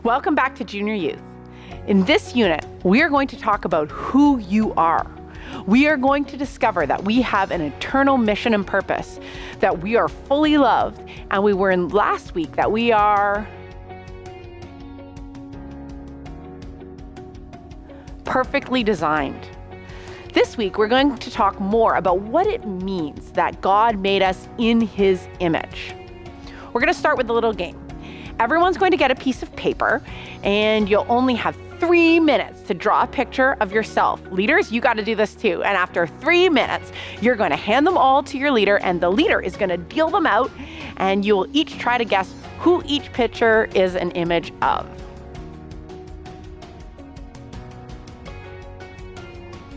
Welcome back to Junior Youth. In this unit, we are going to talk about who you are. We are going to discover that we have an eternal mission and purpose, that we are fully loved, and we were in last week that we are perfectly designed. This week, we're going to talk more about what it means that God made us in His image. We're going to start with a little game. Everyone's going to get a piece of paper, and you'll only have 3 minutes to draw a picture of yourself. Leaders, you got to do this too. And after 3 minutes, you're going to hand them all to your leader, and the leader is going to deal them out, and you'll each try to guess who each picture is an image of.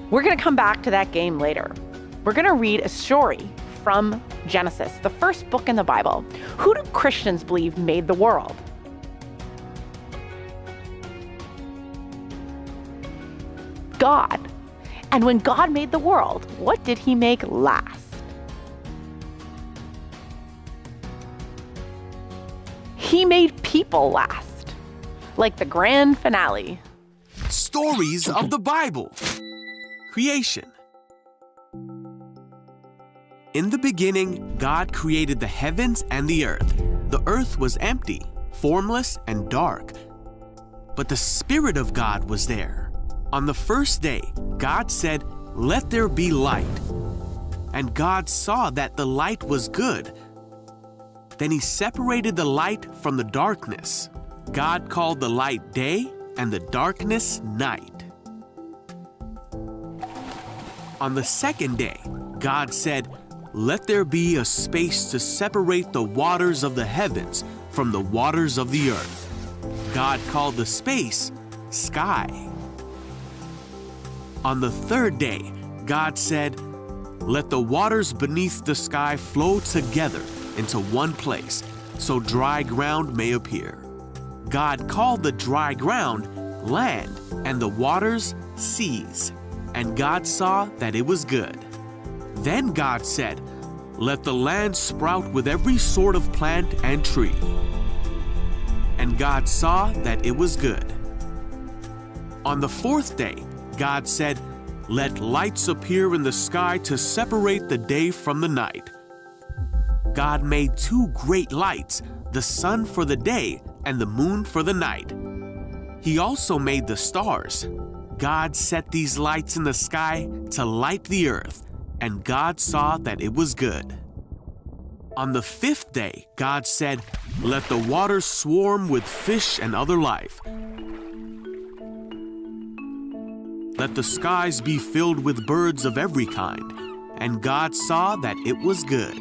We're going to come back to that game later. We're going to read a story from Genesis, the first book in the Bible. Who do Christians believe made the world? God. And when God made the world, what did He make last? He made people last, like the grand finale. Stories of the Bible. Creation. In the beginning, God created the heavens and the earth. The earth was empty, formless, and dark. But the Spirit of God was there. On the first day, God said, "Let there be light." And God saw that the light was good. Then He separated the light from the darkness. God called the light day and the darkness night. On the second day, God said, "Let there be a space to separate the waters of the heavens from the waters of the earth." God called the space sky. On the third day, God said, "Let the waters beneath the sky flow together into one place, so dry ground may appear." God called the dry ground land and the waters seas. And God saw that it was good. Then God said, "Let the land sprout with every sort of plant and tree." And God saw that it was good. On the fourth day, God said, "Let lights appear in the sky to separate the day from the night." God made 2 great lights, the sun for the day and the moon for the night. He also made the stars. God set these lights in the sky to light the earth, and God saw that it was good. On the 5th day, God said, "Let the waters swarm with fish and other life. Let the skies be filled with birds of every kind." And God saw that it was good.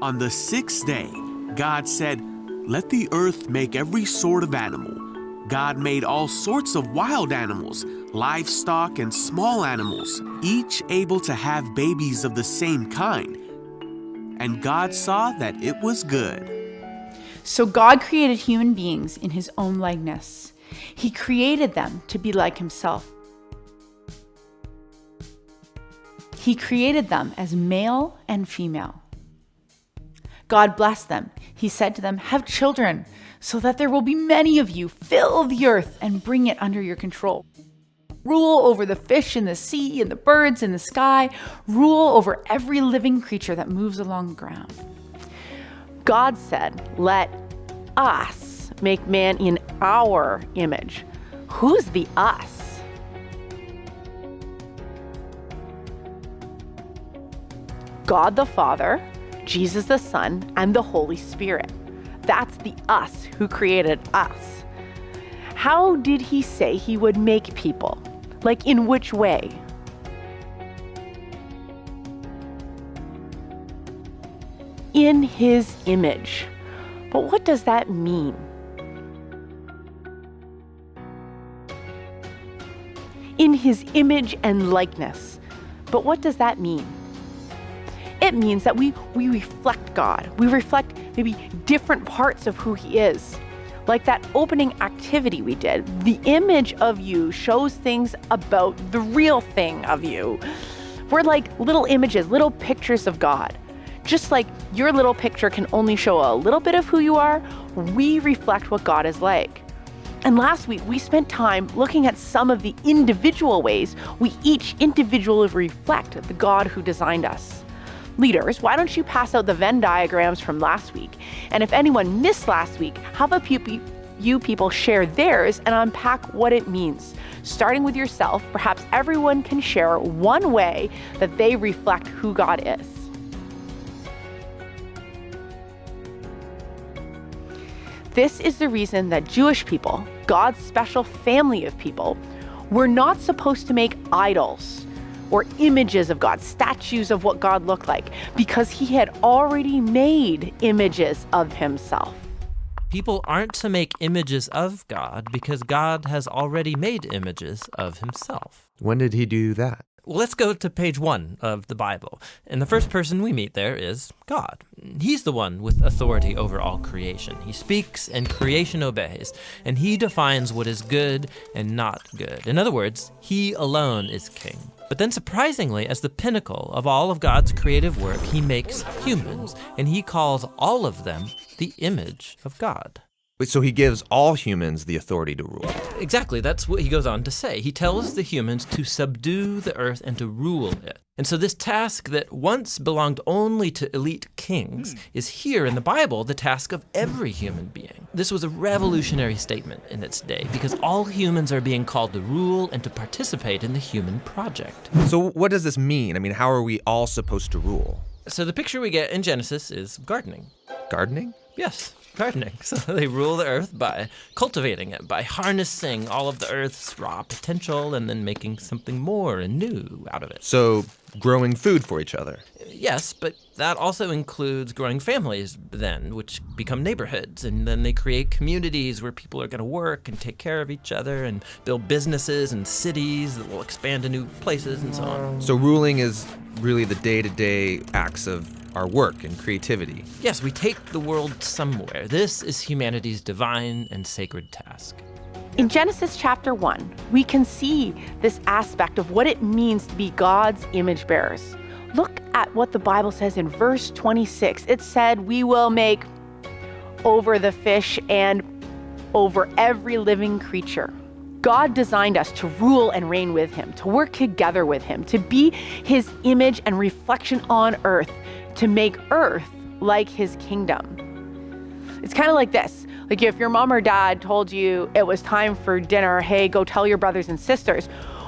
On the 6th day, God said, "Let the earth make every sort of animal." God made all sorts of wild animals, livestock, and small animals, each able to have babies of the same kind. And God saw that it was good. So God created human beings in His own likeness. He created them to be like Himself. He created them as male and female. God blessed them. He said to them, "Have children, so that there will be many of you. Fill the earth and bring it under your control. Rule over the fish in the sea and the birds in the sky. Rule over every living creature that moves along the ground." God said, "Let us make man in our image." Who's the us? God the Father, Jesus the Son, and the Holy Spirit. That's the us who created us. How did He say He would make people? Like, in which way? In His image. But what does that mean? In His image and likeness. But what does that mean? It means that we reflect God. We reflect maybe different parts of who He is. Like that opening activity we did. The image of you shows things about the real thing of you. We're like little images, little pictures of God. Just like your little picture can only show a little bit of who you are, we reflect what God is like. And last week, we spent time looking at some of the individual ways we each individually reflect the God who designed us. Leaders, why don't you pass out the Venn diagrams from last week? And if anyone missed last week, how about you people share theirs and unpack what it means? Starting with yourself, perhaps everyone can share one way that they reflect who God is. This is the reason that Jewish people, God's special family of people, were not supposed to make idols or images of God, statues of what God looked like, because he had already made images of himself. People aren't to make images of God because God has already made images of himself. When did he do that? Well, let's go to page 1 of the Bible. And the first person we meet there is God. He's the one with authority over all creation. He speaks and creation obeys, and he defines what is good and not good. In other words, he alone is king. But then surprisingly, as the pinnacle of all of God's creative work, he makes humans, and he calls all of them the image of God. So he gives all humans the authority to rule. Exactly, that's what he goes on to say. He tells the humans to subdue the earth and to rule it. And so this task that once belonged only to elite kings is here in the Bible the task of every human being. This was a revolutionary statement in its day because all humans are being called to rule and to participate in the human project. So what does this mean? I mean, how are we all supposed to rule? So the picture we get in Genesis is gardening. Gardening? Yes. Gardening. So they rule the earth by cultivating it, by harnessing all of the earth's raw potential and then making something more and new out of it. So growing food for each other. Yes, but that also includes growing families then, which become neighborhoods, and then they create communities where people are going to work and take care of each other and build businesses and cities that will expand to new places and so on. So ruling is really the day-to-day acts of our work and creativity. Yes, we take the world somewhere. This is humanity's divine and sacred task. In Genesis chapter 1, we can see this aspect of what it means to be God's image bearers. Look at what the Bible says in verse 26. It said, we will make over the fish and over every living creature. God designed us to rule and reign with him, to work together with him, to be his image and reflection on earth, to make earth like his kingdom. It's kind of like this. Like if your mom or dad told you it was time for dinner, hey, go tell your brothers and sisters.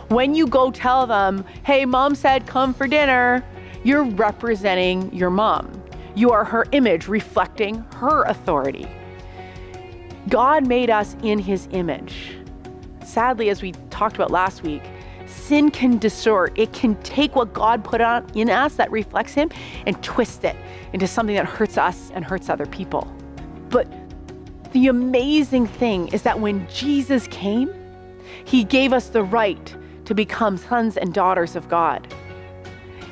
When you go tell them, hey, mom said come for dinner, you're representing your mom. You are her image, reflecting her authority. God made us in his image. Sadly, as we talked about last week, sin can distort. It can take what God put on in us that reflects him and twist it into something that hurts us and hurts other people. But the amazing thing is that when Jesus came, he gave us the right to become sons and daughters of God.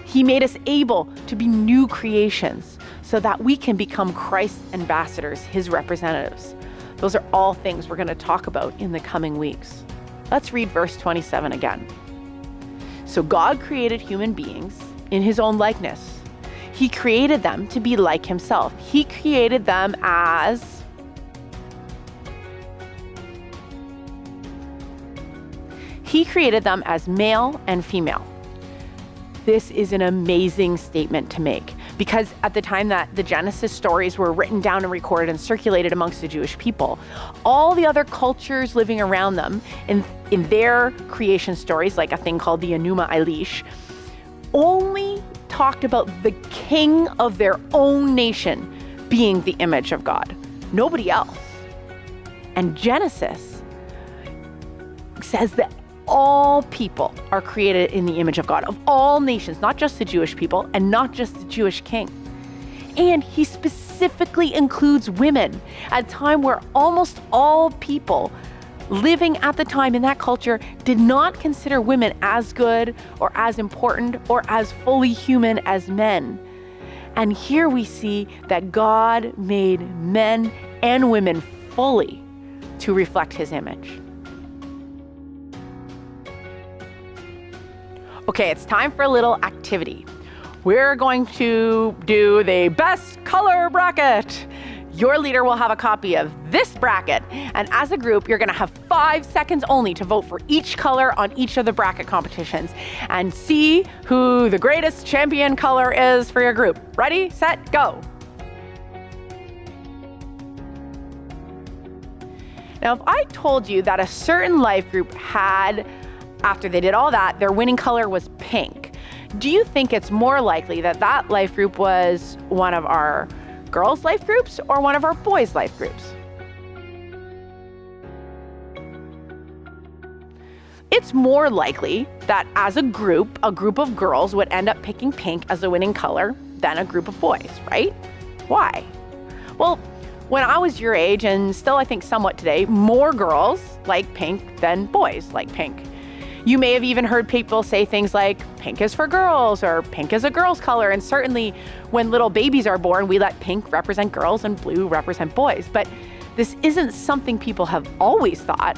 He made us able to be new creations so that we can become Christ's ambassadors, his representatives. Those are all things we're going to talk about in the coming weeks. Let's read verse 27 again. So God created human beings in his own likeness. He created them to be like himself. He created them as male and female. This is an amazing statement to make because at the time that the Genesis stories were written down and recorded and circulated amongst the Jewish people, all the other cultures living around them in their creation stories, like a thing called the Enuma Elish, only talked about the king of their own nation being the image of God, nobody else. And Genesis says that all people are created in the image of God, of all nations, not just the Jewish people and not just the Jewish king. And he specifically includes women at a time where almost all people living at the time in that culture did not consider women as good or as important or as fully human as men. And here we see that God made men and women fully to reflect his image. Okay, it's time for a little activity. We're going to do the best color bracket. Your leader will have a copy of this bracket, and as a group, you're gonna have 5 seconds only to vote for each color on each of the bracket competitions and see who the greatest champion color is for your group. Ready, set, go. Now, if I told you that a certain life group had, after they did all that, their winning color was pink, do you think it's more likely that that life group was one of our girls' life groups or one of our boys' life groups? It's more likely that as a group of girls would end up picking pink as the winning color than a group of boys, right? Why? Well, when I was your age, and still I think somewhat today, more girls like pink than boys like pink. You may have even heard people say things like, pink is for girls, or pink is a girl's color. And certainly when little babies are born, we let pink represent girls and blue represent boys. But this isn't something people have always thought.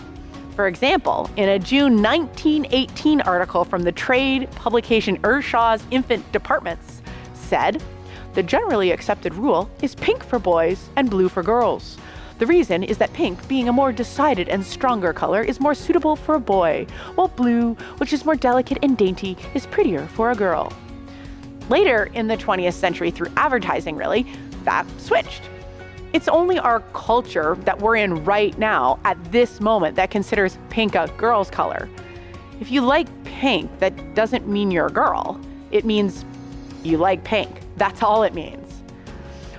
For example, in a June 1918 article from the trade publication Ershaw's Infant Departments said, the generally accepted rule is pink for boys and blue for girls. The reason is that pink, being a more decided and stronger color, is more suitable for a boy, while blue, which is more delicate and dainty, is prettier for a girl. Later in the 20th century, through advertising really, that switched. It's only our culture that we're in right now, at this moment, that considers pink a girl's color. If you like pink, that doesn't mean you're a girl. It means you like pink. That's all it means.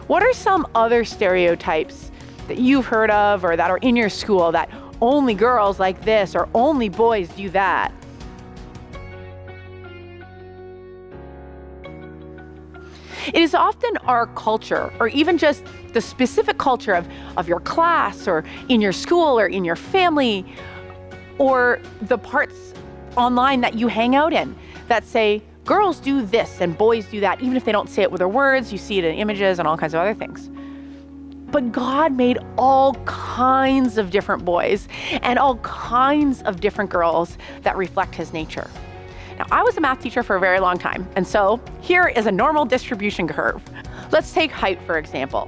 What are some other stereotypes that you've heard of or that are in your school that only girls like this or only boys do that? It is often our culture, or even just the specific culture of your class or in your school or in your family, or the parts online that you hang out in that say, girls do this and boys do that. Even if they don't say it with their words, you see it in images and all kinds of other things. But God made all kinds of different boys and all kinds of different girls that reflect his nature. Now, I was a math teacher for a very long time, and so here is a normal distribution curve. Let's take height, for example.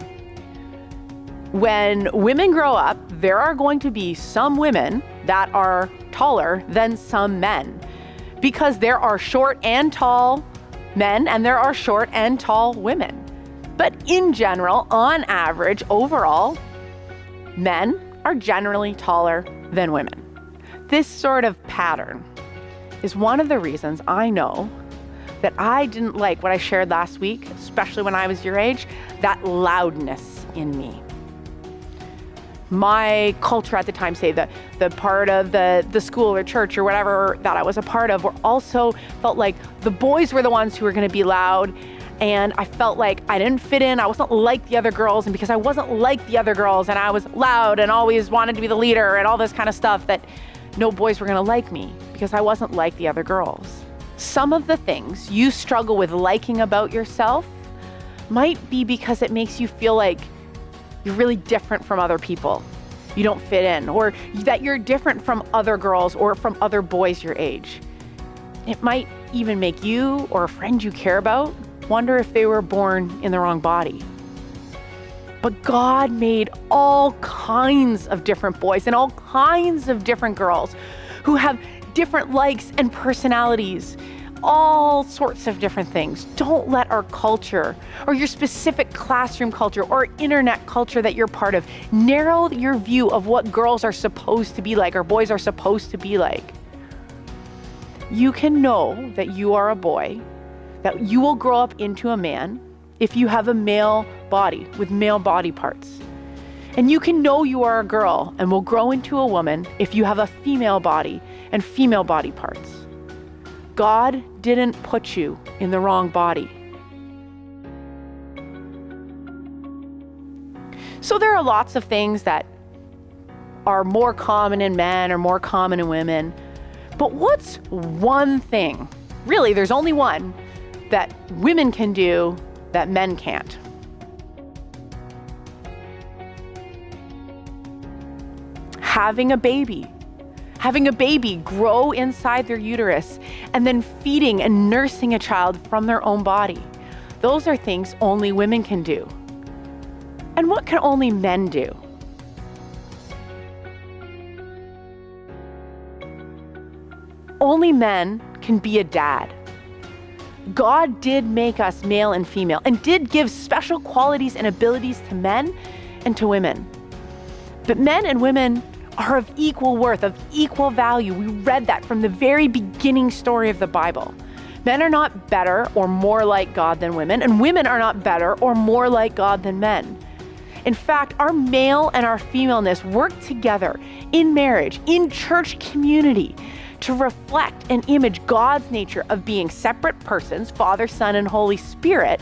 When women grow up, there are going to be some women that are taller than some men, because there are short and tall men and there are short and tall women. But in general, on average, overall, men are generally taller than women. This sort of pattern is one of the reasons I know that I didn't like what I shared last week, especially when I was your age, that loudness in me. My culture at the time, say the part of the school or church or whatever that I was a part of, were also felt like the boys were the ones who were gonna be loud. And I felt like I didn't fit in. I wasn't like the other girls. And because I wasn't like the other girls and I was loud and always wanted to be the leader and all this kind of stuff, that no boys were gonna like me because I wasn't like the other girls. Some of the things you struggle with liking about yourself might be because it makes you feel like you're really different from other people. You don't fit in, or that you're different from other girls or from other boys your age. It might even make you or a friend you care about wonder if they were born in the wrong body. But God made all kinds of different boys and all kinds of different girls who have different likes and personalities, all sorts of different things. Don't let our culture or your specific classroom culture or internet culture that you're part of narrow your view of what girls are supposed to be like or boys are supposed to be like. You can know that you are a boy, that you will grow up into a man if you have a male body with male body parts. And you can know you are a girl and will grow into a woman if you have a female body and female body parts. God didn't put you in the wrong body. So there are lots of things that are more common in men or more common in women. But what's one thing, really there's only one, that women can do that men can't? Having a baby. Having a baby grow inside their uterus and then feeding and nursing a child from their own body. Those are things only women can do. And what can only men do? Only men can be a dad. God did make us male and female and did give special qualities and abilities to men and to women. But men and women are of equal worth, of equal value. We read that from the very beginning story of the Bible. Men are not better or more like God than women, and women are not better or more like God than men. In fact, our male and our femaleness work together in marriage, in church community, to reflect and image God's nature of being separate persons, Father, Son, and Holy Spirit,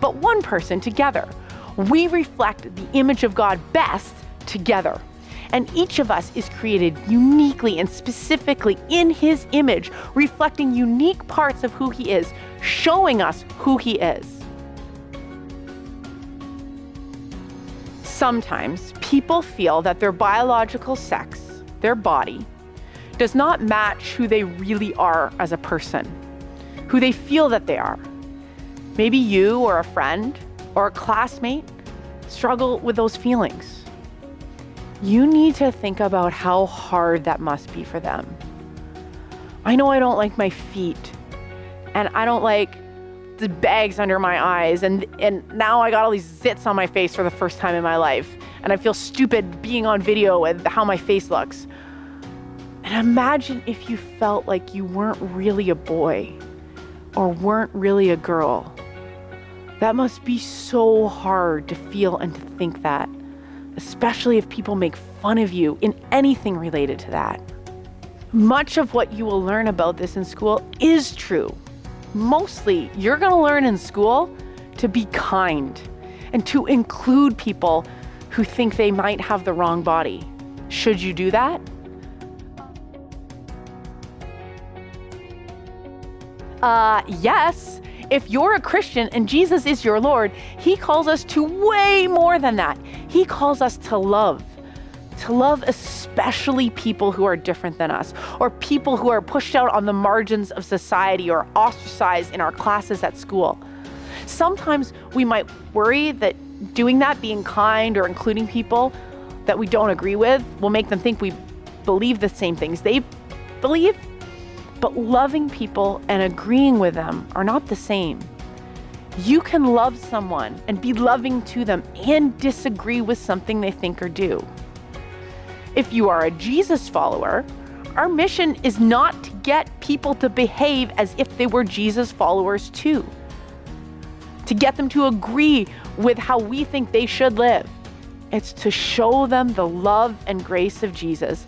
but one person together. We reflect the image of God best together. And each of us is created uniquely and specifically in His image, reflecting unique parts of who He is, showing us who He is. Sometimes people feel that their biological sex, their body, does not match who they really are as a person, who they feel that they are. Maybe you or a friend or a classmate struggle with those feelings. You need to think about how hard that must be for them. I know I don't like my feet, and I don't like the bags under my eyes, and now I got all these zits on my face for the first time in my life, and I feel stupid being on video with how my face looks. And imagine if you felt like you weren't really a boy or weren't really a girl. That must be so hard to feel and to think that, especially if people make fun of you in anything related to that. Much of what you will learn about this in school is true. Mostly, you're going to learn in school to be kind and to include people who think they might have the wrong body. Should you do that? Yes. If you're a Christian and Jesus is your Lord, He calls us to way more than that. He calls us to love especially people who are different than us, or people who are pushed out on the margins of society or ostracized in our classes at school. Sometimes we might worry that doing that, being kind or including people that we don't agree with, will make them think we believe the same things they believe. But loving people and agreeing with them are not the same. You can love someone and be loving to them and disagree with something they think or do. If you are a Jesus follower, our mission is not to get people to behave as if they were Jesus followers too, to get them to agree with how we think they should live. It's to show them the love and grace of Jesus,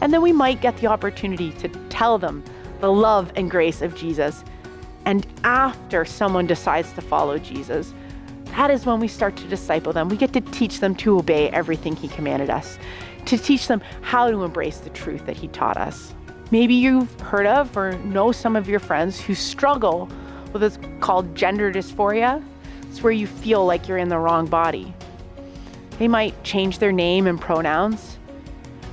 and then we might get the opportunity to tell them the love and grace of Jesus. And after someone decides to follow Jesus, that is when we start to disciple them. We get to teach them to obey everything He commanded us, to teach them how to embrace the truth that He taught us. Maybe you've heard of or know some of your friends who struggle with what's called gender dysphoria. It's where you feel like you're in the wrong body. They might change their name and pronouns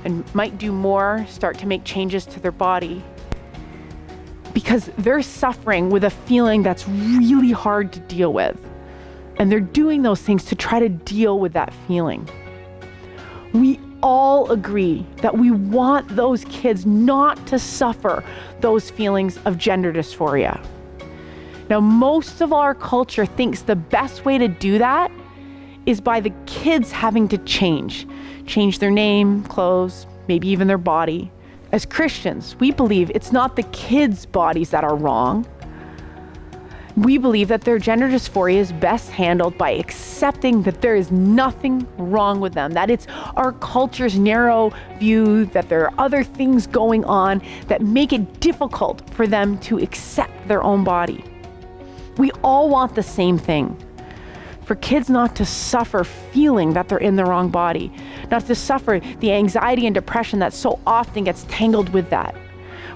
and might do more, start to make changes to their body, because they're suffering with a feeling that's really hard to deal with. And they're doing those things to try to deal with that feeling. We all agree that we want those kids not to suffer those feelings of gender dysphoria. Now, most of our culture thinks the best way to do that is by the kids having to change their name, clothes, maybe even their body. As Christians, we believe it's not the kids' bodies that are wrong. We believe that their gender dysphoria is best handled by accepting that there is nothing wrong with them, that it's our culture's narrow view, that there are other things going on that make it difficult for them to accept their own body. We all want the same thing. For kids not to suffer feeling that they're in the wrong body, not to suffer the anxiety and depression that so often gets tangled with that.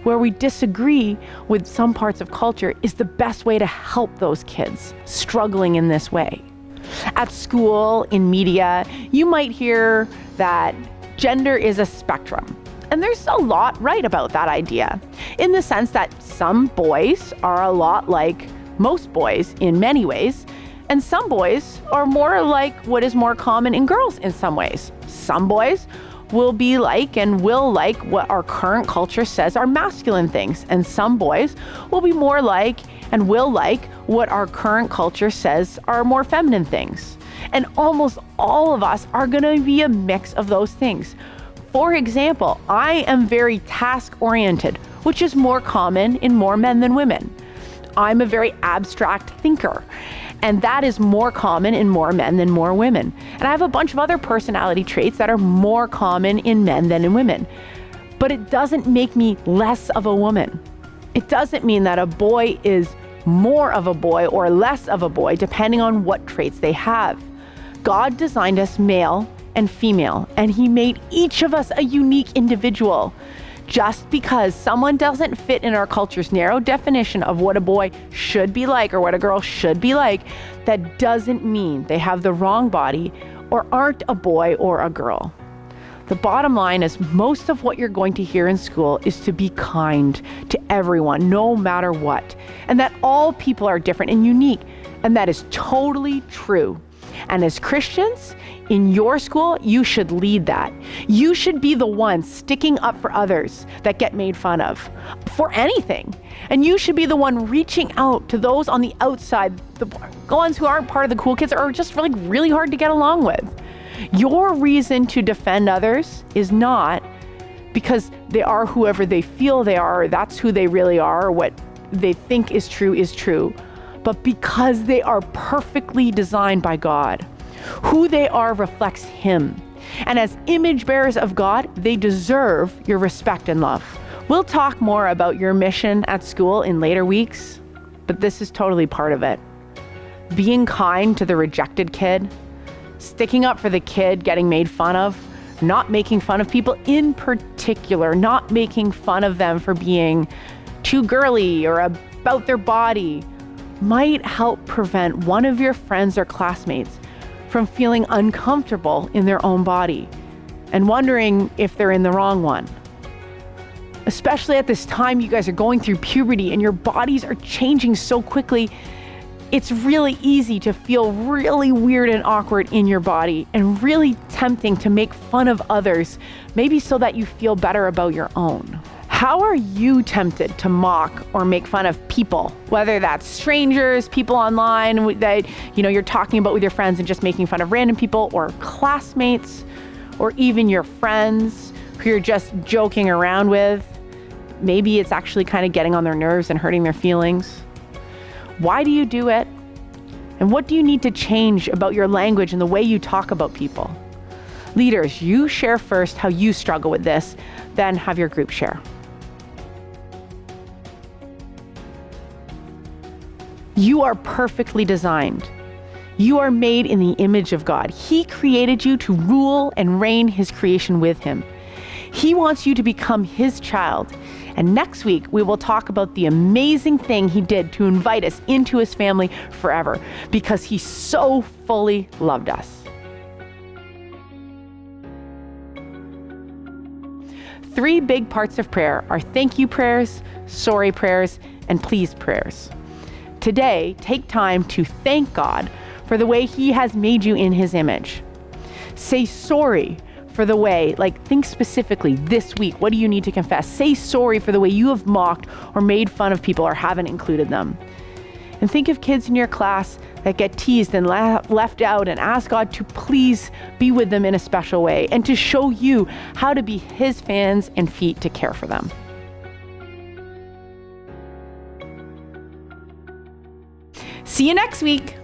Where we disagree with some parts of culture is the best way to help those kids struggling in this way. At school, in media, you might hear that gender is a spectrum. And there's a lot right about that idea, in the sense that some boys are a lot like most boys in many ways, And some boys are more like what is more common in girls in some ways. Some boys will be like and will like what our current culture says are masculine things. And some boys will be more like and will like what our current culture says are more feminine things. And almost all of us are going to be a mix of those things. For example, I am very task-oriented, which is more common in more men than women. I'm a very abstract thinker, and that is more common in more men than more women. And I have a bunch of other personality traits that are more common in men than in women. But it doesn't make me less of a woman. It doesn't mean that a boy is more of a boy or less of a boy depending on what traits they have. God designed us male and female, and He made each of us a unique individual. Just because someone doesn't fit in our culture's narrow definition of what a boy should be like or what a girl should be like, that doesn't mean they have the wrong body or aren't a boy or a girl. The bottom line is most of what you're going to hear in school is to be kind to everyone, no matter what, and that all people are different and unique, and that is totally true. And as Christians, in your school, you should lead that. You should be the one sticking up for others that get made fun of for anything. And you should be the one reaching out to those on the outside, the ones who aren't part of the cool kids or are just really hard to get along with. Your reason to defend others is not because they are whoever they feel they are, or that's who they really are, or what they think is true, but because they are perfectly designed by God. Who they are reflects Him. And as image bearers of God, they deserve your respect and love. We'll talk more about your mission at school in later weeks, but this is totally part of it. Being kind to the rejected kid, sticking up for the kid getting made fun of, not making fun of people in particular, not making fun of them for being too girly or about their body, might help prevent one of your friends or classmates from feeling uncomfortable in their own body and wondering if they're in the wrong one. Especially at this time, you guys are going through puberty and your bodies are changing so quickly. It's really easy to feel really weird and awkward in your body and really tempting to make fun of others, maybe so that you feel better about your own. How are you tempted to mock or make fun of people, whether that's strangers, people online that you're talking about with your friends and just making fun of random people, or classmates, or even your friends who you're just joking around with? Maybe it's actually kind of getting on their nerves and hurting their feelings. Why do you do it? And what do you need to change about your language and the way you talk about people? Leaders, you share first how you struggle with this, then have your group share. You are perfectly designed. You are made in the image of God. He created you to rule and reign His creation with Him. He wants you to become His child. And next week, we will talk about the amazing thing He did to invite us into His family forever, because He so fully loved us. 3 big parts of prayer are thank you prayers, sorry prayers, and please prayers. Today, take time to thank God for the way He has made you in His image. Say sorry for the way, think specifically this week, what do you need to confess? Say sorry for the way you have mocked or made fun of people or haven't included them. And think of kids in your class that get teased and left out, and ask God to please be with them in a special way and to show you how to be His hands and feet to care for them. See you next week.